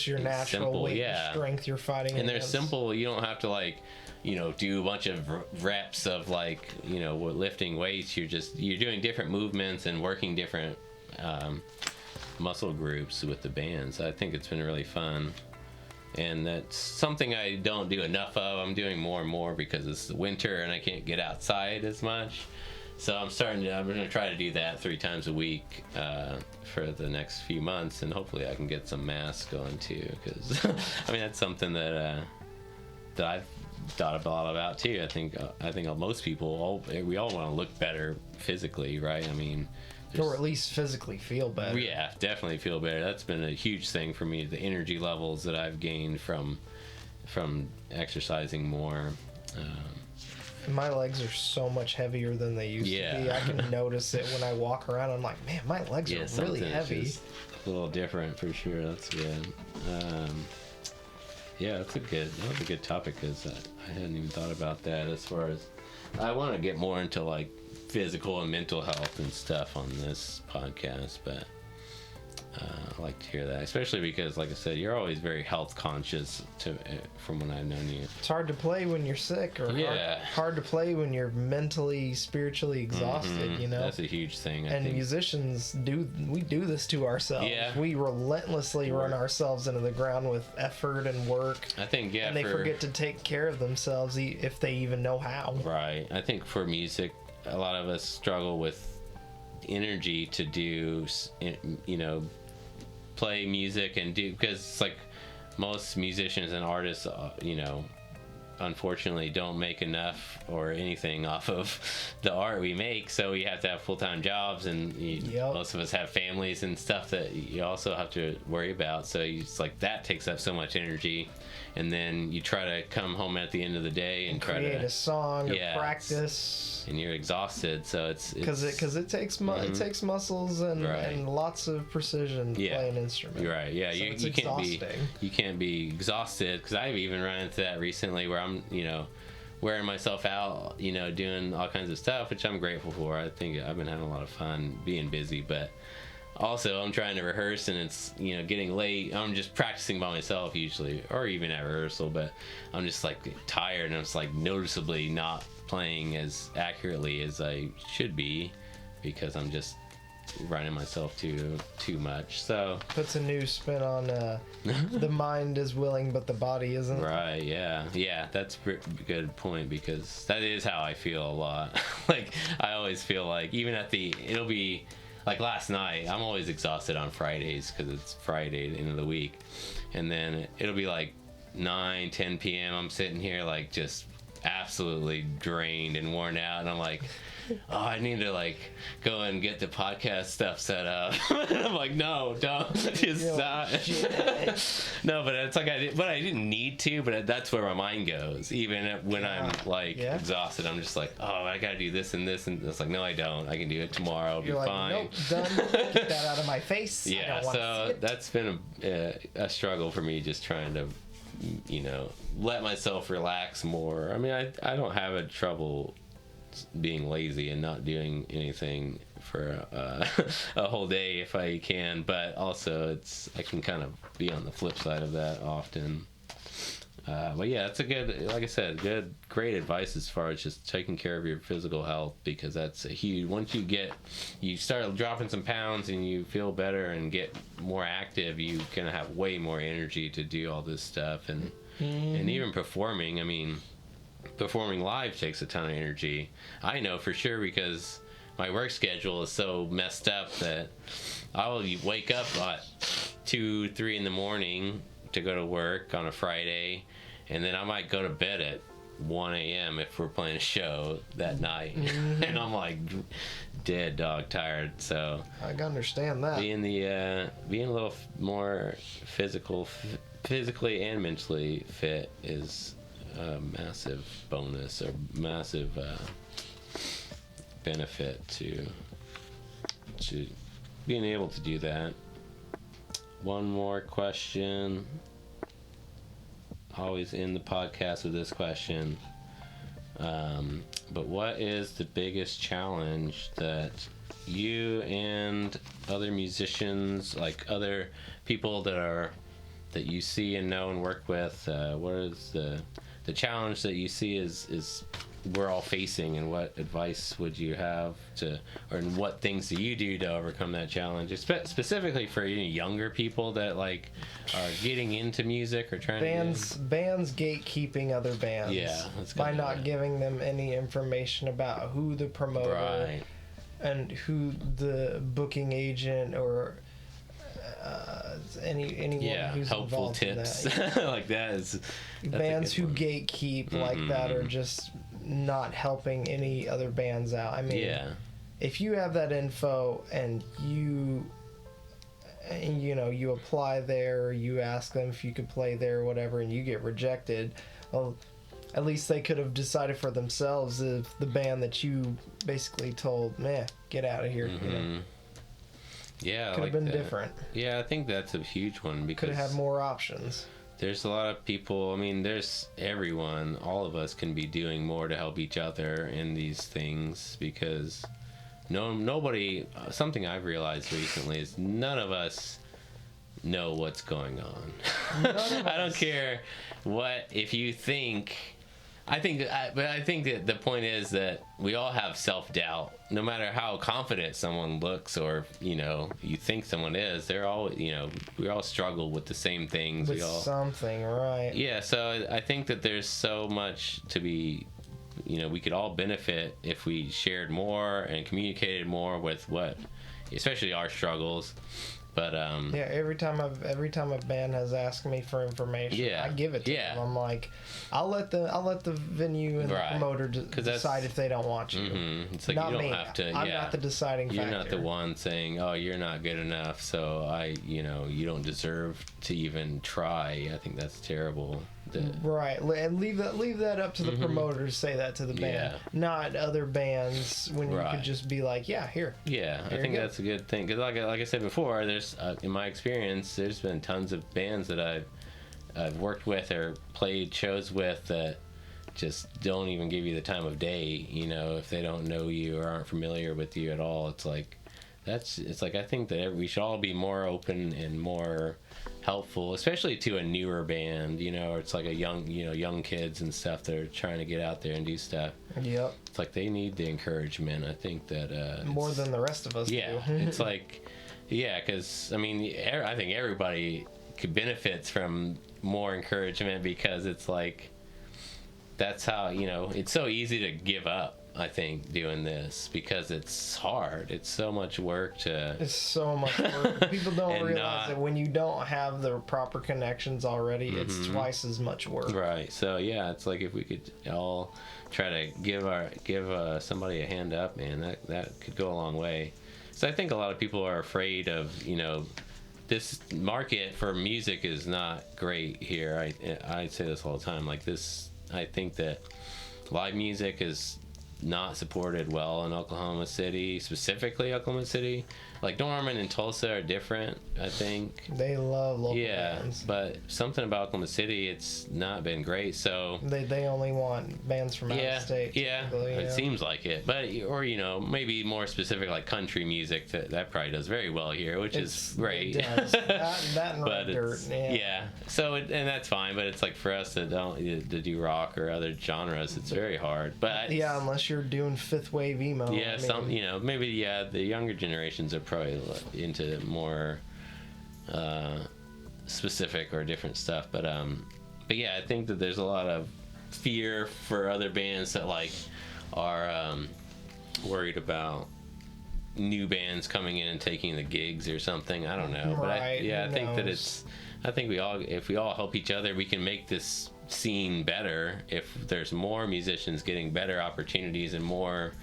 your natural simple, weight and strength you're fighting and against. They're simple. You don't have to like do a bunch of reps of like lifting weights. You're doing different movements and working different muscle groups with the bands. I think it's been really fun, and that's something I don't do enough of. I'm doing more and more because it's the winter and I can't get outside as much. So I'm going to try to do that 3 times a week for the next few months, and hopefully I can get some mass going too, because I mean, that's something that I've thought a lot about too. I think most people, we all want to look better physically, right? I mean, or at least physically feel better. Yeah, definitely feel better. That's been a huge thing for me, the energy levels that I've gained from exercising more. My legs are so much heavier than they used to be. I can notice it when I walk around. I'm like, man, my legs are really heavy. Just a little different for sure. That's good. That was a good topic, because I hadn't even thought about that. As far as I want to get more into like physical and mental health and stuff on this podcast, but I like to hear that, especially because, like I said, you're always very health conscious from when I've known you. It's hard to play when you're sick, or hard to play when you're mentally, spiritually exhausted, Mm-hmm. That's a huge thing. I think musicians do this to ourselves. Yeah. We relentlessly run ourselves into the ground with effort and work. I think, and they forget to take care of themselves if they even know how. Right. I think for music, a lot of us struggle with energy to do, play music and do, because it's like most musicians and artists, unfortunately don't make enough or anything off of the art we make, so we have to have full-time jobs, and most of us have families and stuff that you also have to worry about, so it's like that takes up so much energy, and then you try to come home at the end of the day and try to create a song or practice, and you're exhausted, so it's because it takes it takes muscles and lots of precision to play an instrument. Right. Yeah. So you can't be exhausted, because I've even run into that recently where I'm wearing myself out, doing all kinds of stuff, which I'm grateful for. I think I've been having a lot of fun being busy, but also I'm trying to rehearse, and it's getting late. I'm just practicing by myself usually, or even at rehearsal, but I'm just like tired, and I'm just like noticeably not playing as accurately as I should be, because I'm just running myself too much. So puts a new spin on the mind is willing but the body isn't. Right. Yeah, that's a good point, because that is how I feel a lot. Like I always feel like, even it'll be like last night, I'm always exhausted on Fridays because it's Friday, the end of the week, and then it'll be like 9-10 p.m. I'm sitting here like just absolutely drained and worn out, and I'm like, oh, I need to like go and get the podcast stuff set up. And I'm like, no, don't, just stop. No, but it's like I didn't need to, but that's where my mind goes. Even when I'm like exhausted, I'm just like, oh, I gotta do this and this, and it's like, no, I don't. I can do it tomorrow. It'll be like, fine. Nope, done. Get that out of my face. Yeah, so that's been a struggle for me, just trying to let myself relax more. I mean, I don't have a trouble being lazy and not doing anything for a whole day if I can, but also I can kind of be on the flip side of that often. But yeah, it's like I said, great advice as far as just taking care of your physical health, because that's a huge, once you start dropping some pounds and you feel better and get more active, you can have way more energy to do all this stuff, and even performing. I mean, performing live takes a ton of energy. I know for sure, because my work schedule is so messed up that I will wake up at 2-3 in the morning to go to work on a Friday, and then I might go to bed at 1 a.m. if we're playing a show that night. And I'm like dead dog tired. So I can understand that. Being a little more physically and mentally fit is a massive bonus, or massive benefit to being able to do that. One more question. Always end the podcast with this question. But what is the biggest challenge that you and other musicians, like other people that you see and know and work with, what is the challenge that you see is we're all facing, and what advice would you have or what things do you do to overcome that challenge, specifically for younger people that like are getting into music or trying bands gatekeeping other bands, by not giving them any information about who the promoter and who the booking agent or anyone who's helpful involved tips in that. like that is bands who gatekeep like that are just not helping any other bands out. I mean, if you have that info and you apply there, you ask them if you could play there or whatever, and you get rejected, well, at least they could have decided for themselves if the band that you basically told, man, get out of here. Yeah, could have been different. Yeah, I think that's a huge one, because could have had more options. There's a lot of people. I mean, there's everyone. All of us can be doing more to help each other in these things, because nobody. Something I've realized recently is none of us know what's going on. I don't care what if you think. I think that the point is that we all have self-doubt. No matter how confident someone looks, or you think someone is, they're all we all struggle with the same things. With something, right? Yeah, so I think that there's so much to be, we could all benefit if we shared more and communicated more with what especially our struggles. But yeah, every time a band has asked me for information, Yeah. I give it to them. I'm like, I'll let the venue and the promoter decide if they don't want you. Mm-hmm. It's like not you don't me. have to. I'm not the deciding factor. You're not the one saying, "Oh, you're not good enough," so you don't deserve to even try. I think that's terrible. Right, and leave that up to the promoter to say that to the band, not other bands. When you could just be like, "Yeah, here." Yeah, I think that's a good thing because, like I said before, there's in my experience, there's been tons of bands that I've worked with or played shows with that just don't even give you the time of day. If they don't know you or aren't familiar with you at all, it's like I think that we should all be more open and more helpful, especially to a newer band, or it's like a young kids and stuff that are trying to get out there and do stuff. Yep. It's like they need the encouragement. I think that more than the rest of us do. It's like, because I think everybody could benefits from more encouragement because it's like that's how it's so easy to give up. I think doing this because it's hard. It's so much work It's so much work. People don't realize that when you don't have the proper connections already, it's twice as much work. Right. So yeah, it's like if we could all try to give somebody a hand up, man, that could go a long way. So I think a lot of people are afraid of this market for music is not great here. I say this all the time. Like this, I think that live music is not supported well in Oklahoma City, specifically Oklahoma City. Like Norman and Tulsa are different, I think. They love local bands. But something about Oklahoma City, it's not been great. So they only want bands from out of state. Yeah, it seems like it. But or maybe more specific like country music that probably does very well here, which is great. It does. that and red dirt. Yeah. So and that's fine. But it's like for us to do rock or other genres, it's very hard. But unless you're doing fifth wave emo. Yeah, maybe the younger generations are probably into more specific or different stuff, but yeah, I think that there's a lot of fear for other bands that like are worried about new bands coming in and taking the gigs or something. I don't know, but I think that if we all help each other, we can make this scene better. If there's more musicians getting better opportunities and more,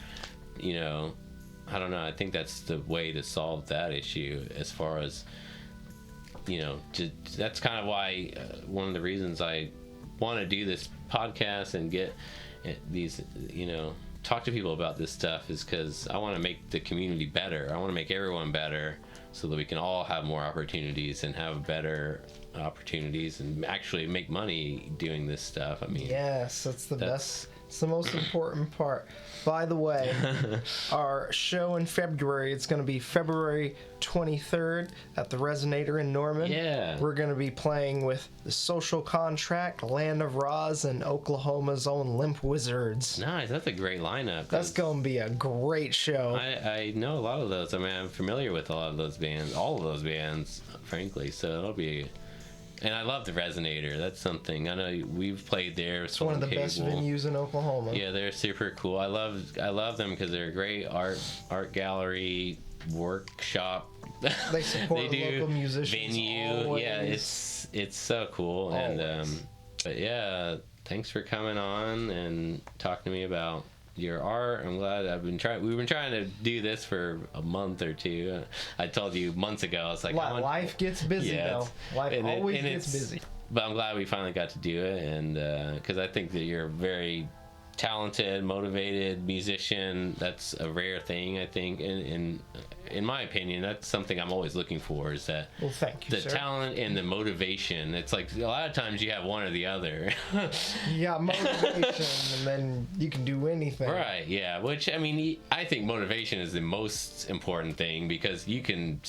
I don't know. I think that's the way to solve that issue. As far as that's kind of why one of the reasons I want to do this podcast and get these, talk to people about this stuff is because I want to make the community better. I want to make everyone better so that we can all have more opportunities and have better opportunities and actually make money doing this stuff. Yes, that's the best. It's the most important part. By the way, our show in February, it's going to be February 23rd at the Resonator in Norman. Yeah. We're going to be playing with The Social Contract, Land of Roz, and Oklahoma's own Limp Wizards. Nice. That's a great lineup. That's going to be a great show. I know a lot of those. I'm familiar with a lot of those bands, all of those bands, frankly. So it'll be... And I love the Resonator. That's something. I know we've played there. It's one of the best venues in Oklahoma. Yeah, they're super cool. I love them because they're a great art gallery workshop. They support local musicians. Venue. Always. Yeah, it's so cool. Always. And but yeah, thanks for coming on and talking to me about your art. I'm glad we've been trying to do this for a month or two. I told you months ago, I was like, life gets busy though. Life always gets busy. But I'm glad we finally got to do it, and because I think that you're a very talented, motivated musician. That's a rare thing, I think, and in my opinion, that's something I'm always looking for, is that thank you, the talent and the motivation. It's like a lot of times you have one or the other. Yeah, motivation, and then you can do anything. Right, yeah, which, I think motivation is the most important thing, because you can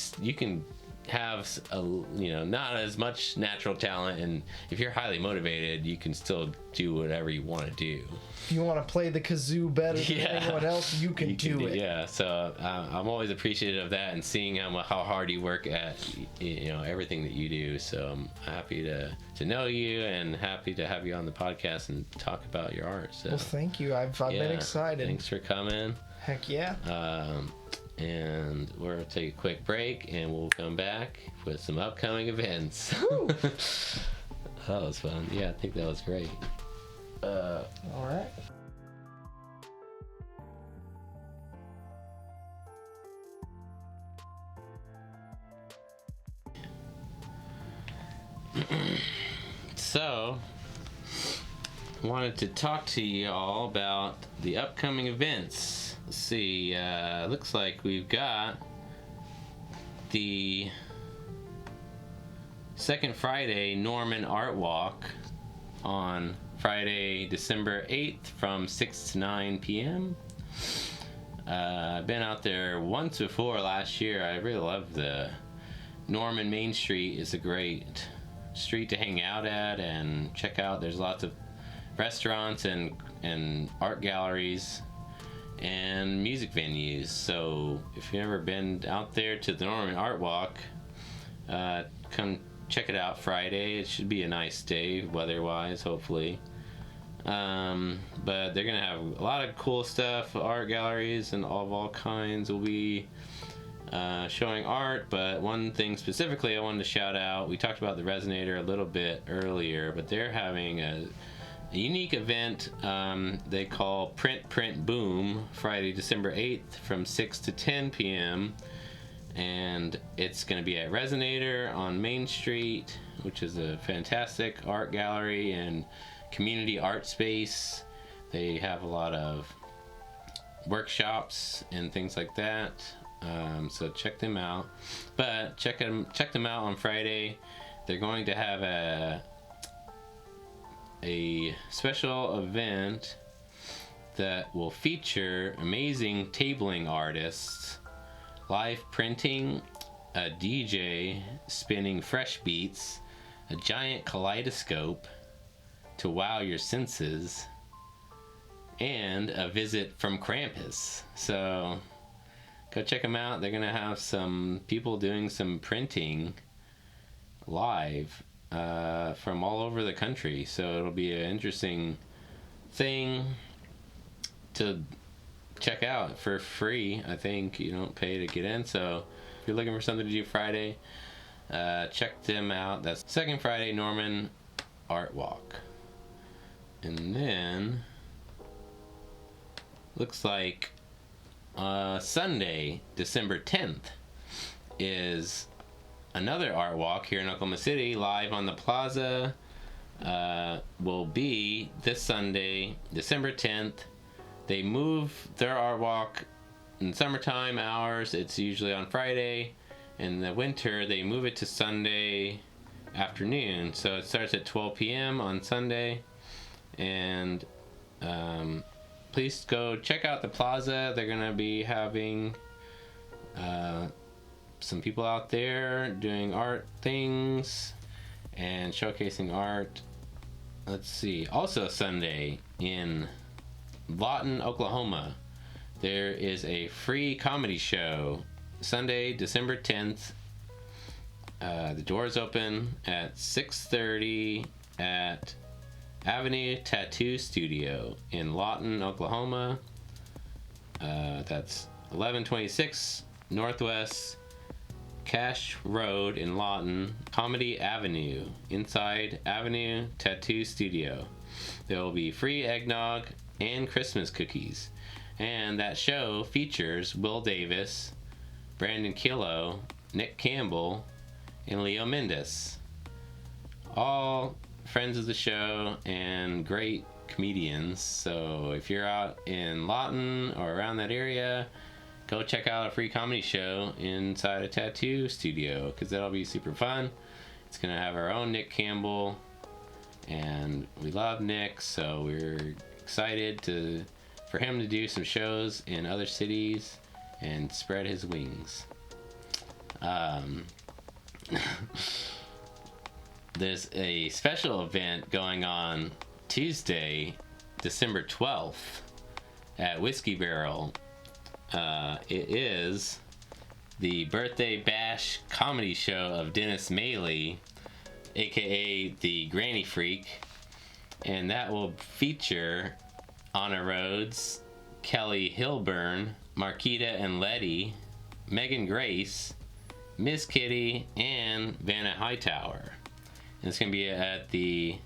have not as much natural talent, and if you're highly motivated, you can still do whatever you want to do. If you want to play the kazoo better than anyone else, you can do it. Yeah, so I'm always appreciative of that, and seeing how hard you work at everything that you do. So I'm happy to know you, and happy to have you on the podcast and talk about your art. So thank you. I've been excited. Thanks for coming. Heck yeah. And we're going to take a quick break, and we'll come back with some upcoming events. That was fun. Yeah, I think that was great. All right. So, wanted to talk to y'all about the upcoming events. Let's see, looks like we've got the Second Friday Norman Art Walk on Friday, December 8th from 6 to 9 p.m. I've been out there once before last year. I really love the Norman Main Street. Is a great street to hang out at and check out. There's lots of restaurants and art galleries and music venues. So if you've ever been out there to the Norman Art Walk, come check it out Friday. It should be a nice day weather-wise, hopefully. But they're gonna have a lot of cool stuff. Art galleries and all kinds will be showing art. But one thing specifically I wanted to shout out, we talked about the Resonator a little bit earlier, but they're having a unique event they call Print Boom, Friday, December 8th from 6 to 10 p.m. And it's going to be at Resonator on Main Street, which is a fantastic art gallery and community art space. They have a lot of workshops and things like that. So check them out. But check them out on Friday. They're going to have a special event that will feature amazing tabling artists, live printing, a DJ spinning fresh beats, a giant kaleidoscope to wow your senses, and a visit from Krampus. So go check them out. They're gonna have some people doing some printing live from all over the country, so it'll be an interesting thing to check out for free. I think you don't pay to get in, so if you're looking for something to do Friday, check them out. That's Second Friday Norman Art Walk. And then looks like Sunday, December 10th is another art walk here in Oklahoma City, live on the plaza. Will be this Sunday, December 10th. They move their art walk in summertime hours. It's usually on Friday. In the winter, they move it to Sunday afternoon. So it starts at 12 p.m. on Sunday. And please go check out the plaza. They're going to be having some people out there doing art things and showcasing art. Let's see. Also Sunday in Lawton, Oklahoma, there is a free comedy show. Sunday, December 10th. The doors open at 6:30 at Avenue Tattoo Studio in Lawton, Oklahoma. That's 1126 Northwest Cash Road in Lawton, Comedy Avenue, inside Avenue Tattoo Studio. There will be free eggnog and Christmas cookies. And that show features Will Davis, Brandon Killo, Nick Campbell, and Leo Mendes. All friends of the show and great comedians. So if you're out in Lawton or around that area, go check out a free comedy show inside a tattoo studio, because that'll be super fun. It's going to have our own Nick Campbell, and we love Nick, so we're excited for him to do some shows in other cities and spread his wings. There's a special event going on Tuesday, December 12th at Whiskey Barrel. It is the Birthday Bash comedy show of Dennis Maley, aka the Granny Freak, and that will feature Anna Rhodes, Kelly Hilburn, Marquita and Letty, Megan Grace, Miss Kitty, and Vanna Hightower. And it's going to be at the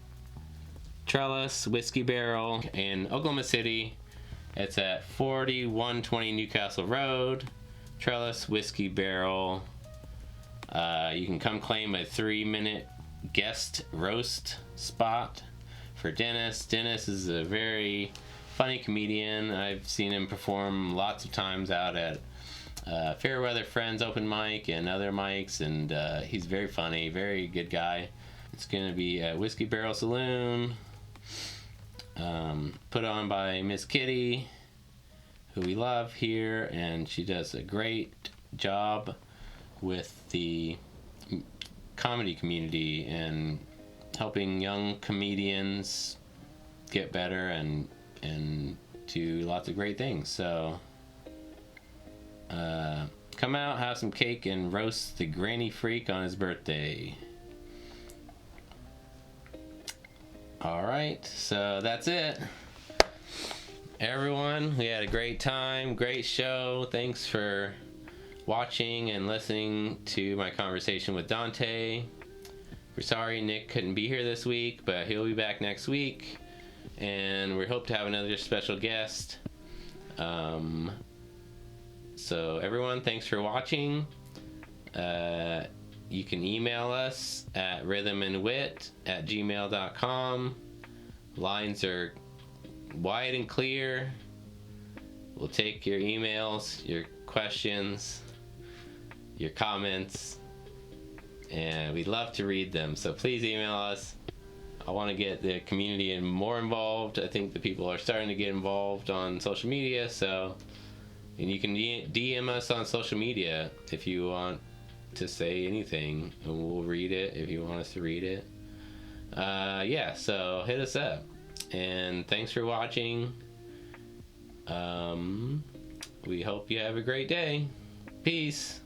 Trellis Whiskey Barrel in Oklahoma City. It's at 4120 Newcastle Road, Trellis Whiskey Barrel. You can come claim a 3-minute guest roast spot for Dennis. Dennis is a very funny comedian. I've seen him perform lots of times out at Fairweather Friends open mic and other mics, and he's very funny, very good guy. It's going to be at Whiskey Barrel Saloon, put on by Miss Kitty, who we love here, and she does a great job with the comedy community and helping young comedians get better and do lots of great things. So come out, have some cake, and roast the granny freak on his birthday. Alright, so that's it. Everyone, we had a great time, great show. Thanks for watching and listening to my conversation with Dante. We're sorry Nick couldn't be here this week, but he'll be back next week. And we hope to have another special guest. So everyone, thanks for watching. You can email us at rhythmandwit@gmail.com. Lines are wide and clear. We'll take your emails, your questions, your comments, and we'd love to read them. So please email us. I want to get the community more involved. I think the people are starting to get involved on social media. So, and you can DM us on social media if you want to say anything, and we'll read it if you want us to read it. Yeah, so hit us up, and thanks for watching. We hope you have a great day. Peace.